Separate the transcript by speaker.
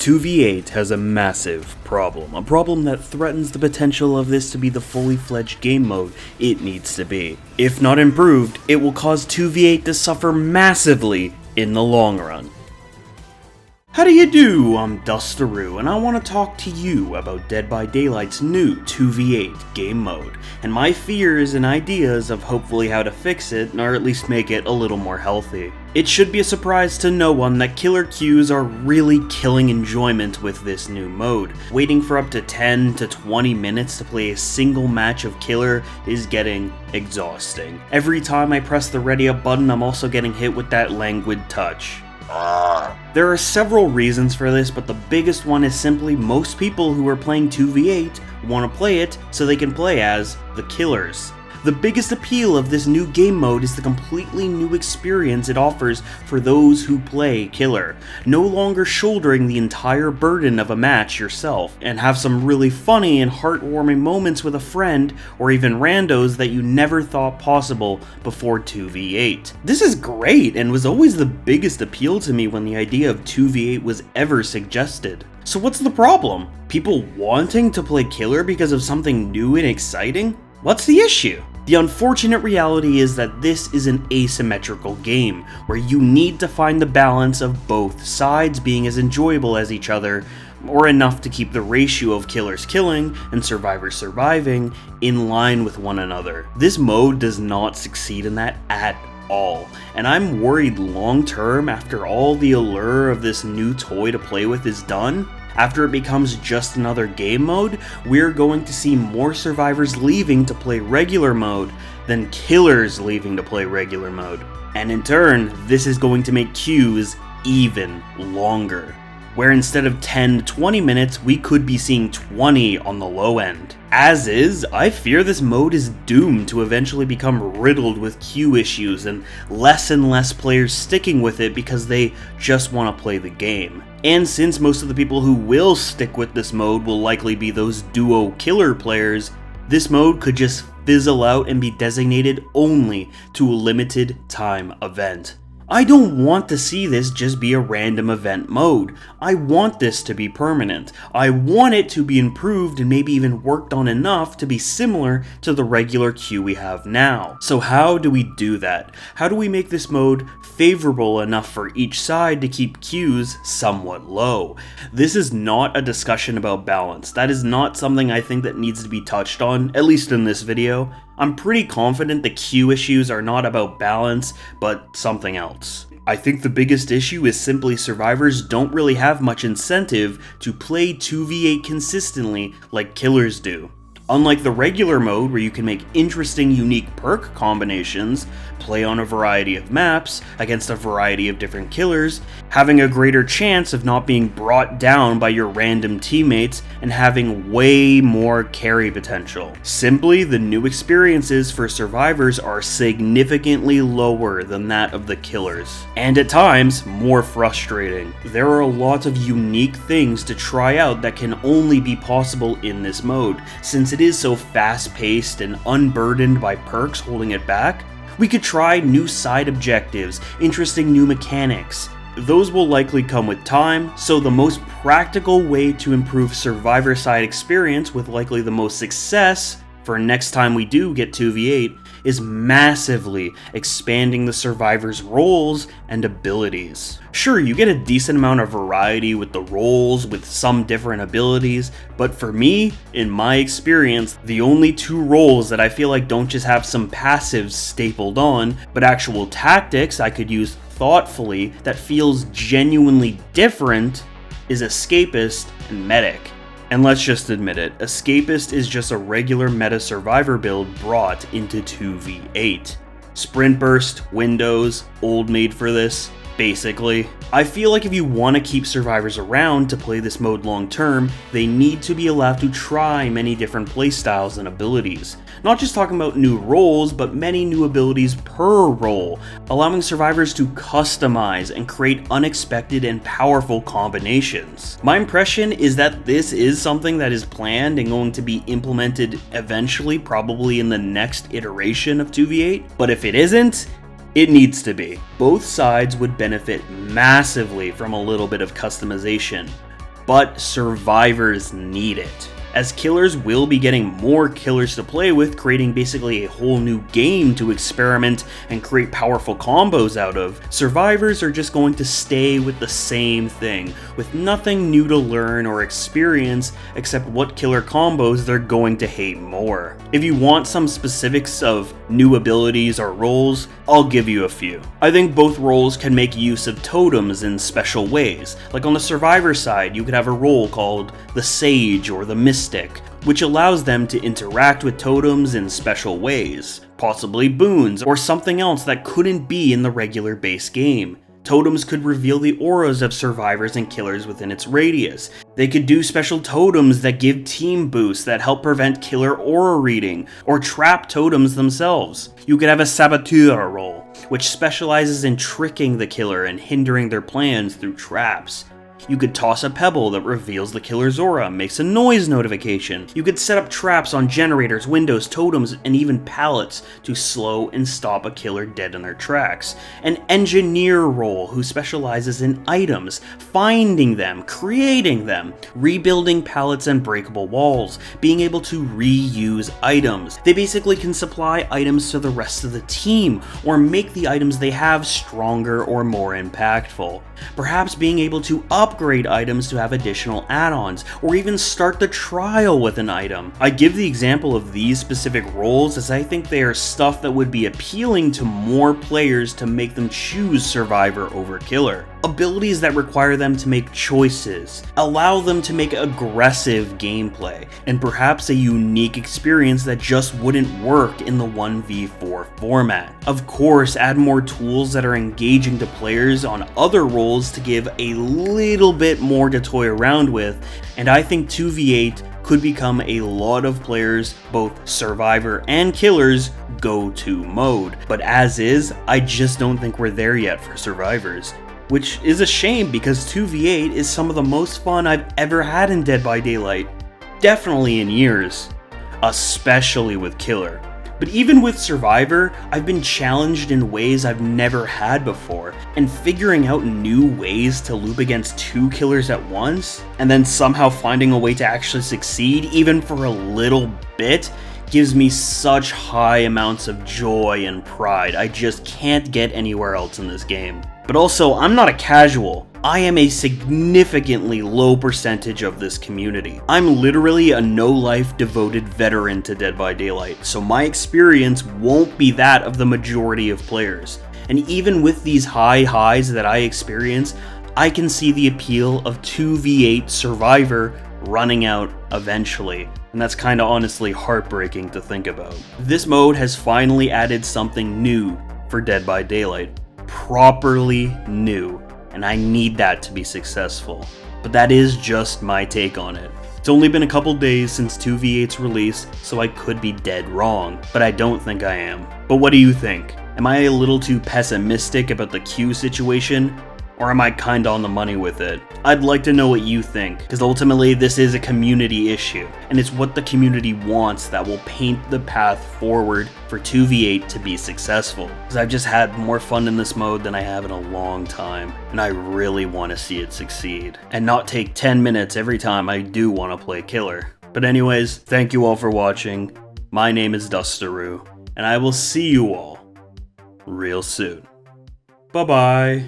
Speaker 1: 2v8 has a massive problem, a problem that threatens the potential of this to be the fully fledged game mode it needs to be. If not improved, it will cause 2v8 to suffer massively in the long run. How do you do? I'm Dustaroo, and I want to talk to you about Dead by Daylight's new 2v8 game mode, and my fears and ideas of hopefully how to fix it, or at least make it a little more healthy. It should be a surprise to no one that killer queues are really killing enjoyment with this new mode. Waiting for up to 10 to 20 minutes to play a single match of killer is getting exhausting. Every time I press the ready up button, I'm also getting hit with that languid touch. There are several reasons for this, but the biggest one is simply most people who are playing 2v8 want to play it so they can play as the killers. The biggest appeal of this new game mode is the completely new experience it offers for those who play killer, no longer shouldering the entire burden of a match yourself, and have some really funny and heartwarming moments with a friend, or even randos that you never thought possible before 2v8. This is great, and was always the biggest appeal to me when the idea of 2v8 was ever suggested. So what's the problem? People wanting to play killer because of something new and exciting? What's the issue? The unfortunate reality is that this is an asymmetrical game, where you need to find the balance of both sides being as enjoyable as each other, or enough to keep the ratio of killers killing and survivors surviving in line with one another. This mode does not succeed in that at all, and I'm worried long term, after all the allure of this new toy to play with is done, after it becomes just another game mode, we're going to see more survivors leaving to play regular mode than killers leaving to play regular mode. And in turn, this is going to make queues even longer, where instead of 10 to 20 minutes, we could be seeing 20 on the low end. As is, I fear this mode is doomed to eventually become riddled with queue issues and less players sticking with it because they just want to play the game. And since most of the people who will stick with this mode will likely be those duo killer players, this mode could just fizzle out and be designated only to a limited time event. I don't want to see this just be a random event mode. I want this to be permanent. I want it to be improved and maybe even worked on enough to be similar to the regular queue we have now. So how do we do that? How do we make this mode favorable enough for each side to keep queues somewhat low? This is not a discussion about balance. That is not something I think that needs to be touched on, at least in this video. I'm pretty confident the queue issues are not about balance, but something else. I think the biggest issue is simply survivors don't really have much incentive to play 2v8 consistently like killers do. Unlike the regular mode, where you can make interesting, unique perk combinations, play on a variety of maps against a variety of different killers, having a greater chance of not being brought down by your random teammates, and having way more carry potential. Simply, the new experiences for survivors are significantly lower than that of the killers, and at times, more frustrating. There are a lot of unique things to try out that can only be possible in this mode, since it is so fast-paced and unburdened by perks holding it back. We could try new side objectives, interesting new mechanics. Those will likely come with time, so the most practical way to improve survivor side experience with likely the most success for next time we do get 2v8 is massively expanding the survivors' roles and abilities. Sure, you get a decent amount of variety with the roles with some different abilities, but for me, in my experience, the only two roles that I feel like don't just have some passives stapled on, but actual tactics I could use thoughtfully that feels genuinely different is Escapist and Medic. And let's just admit it, Escapist is just a regular meta survivor build brought into 2v8. Sprint burst, windows, old made for this, basically. I feel like if you want to keep survivors around to play this mode long term, they need to be allowed to try many different playstyles and abilities. Not just talking about new roles, but many new abilities per role, allowing survivors to customize and create unexpected and powerful combinations. My impression is that this is something that is planned and going to be implemented eventually, probably in the next iteration of 2v8, but if it isn't, it needs to be. Both sides would benefit massively from a little bit of customization. but survivors need it, as killers will be getting more killers to play with, creating basically a whole new game to experiment and create powerful combos out of. Survivors are just going to stay with the same thing, with nothing new to learn or experience except what killer combos they're going to hate more. If you want some specifics of new abilities or roles, I'll give you a few. I think both roles can make use of totems in special ways. Like on the survivor side, you could have a role called the Sage or the Mystic, which allows them to interact with totems in special ways, possibly boons or something else that couldn't be in the regular base game. Totems could reveal the auras of survivors and killers within its radius. They could do special totems that give team boosts that help prevent killer aura reading, or trap totems themselves. You could have a Saboteur role, which specializes in tricking the killer and hindering their plans through traps. You could toss a pebble that reveals the killer's aura, makes a noise notification. You could set up traps on generators, windows, totems, and even pallets to slow and stop a killer dead in their tracks. An engineer role who specializes in items, finding them, creating them, rebuilding pallets and breakable walls, being able to reuse items. They basically can supply items to the rest of the team, or make the items they have stronger or more impactful. Perhaps being able to upgrade items to have additional add-ons, or even start the trial with an item. I give the example of these specific roles as I think they are stuff that would be appealing to more players to make them choose Survivor over Killer. Abilities that require them to make choices, allow them to make aggressive gameplay, and perhaps a unique experience that just wouldn't work in the 1v4 format. Of course, add more tools that are engaging to players on other roles to give a little bit more to toy around with, and I think 2v8 could become a lot of players, both Survivor and Killers, go-to mode. But as is, I just don't think we're there yet for Survivors. Which is a shame because 2v8 is some of the most fun I've ever had in Dead by Daylight. Definitely in years. Especially with Killer. But even with Survivor, I've been challenged in ways I've never had before, and figuring out new ways to loop against two killers at once, and then somehow finding a way to actually succeed even for a little bit, gives me such high amounts of joy and pride I just can't get anywhere else in this game. But also, I'm not a casual. I am a significantly low percentage of this community. I'm literally a no-life devoted veteran to Dead by Daylight, so my experience won't be that of the majority of players. And even with these high highs that I experience, I can see the appeal of 2v8 Survivor running out eventually. And that's kinda honestly heartbreaking to think about. This mode has finally added something new for Dead by Daylight. Properly new, and I need that to be successful. But that is just my take on it. It's only been a couple days since 2v8's release, so I could be dead wrong, but I don't think I am. But what do you think? Am I a little too pessimistic about the Q situation? Or am I kinda on the money with it? I'd like to know what you think, because ultimately this is a community issue, and it's what the community wants that will paint the path forward for 2v8 to be successful. Because I've just had more fun in this mode than I have in a long time, and I really want to see it succeed, and not take 10 minutes every time I do want to play Killer. But anyways, thank you all for watching. My name is Dusteroo, and I will see you all real soon. Bye bye.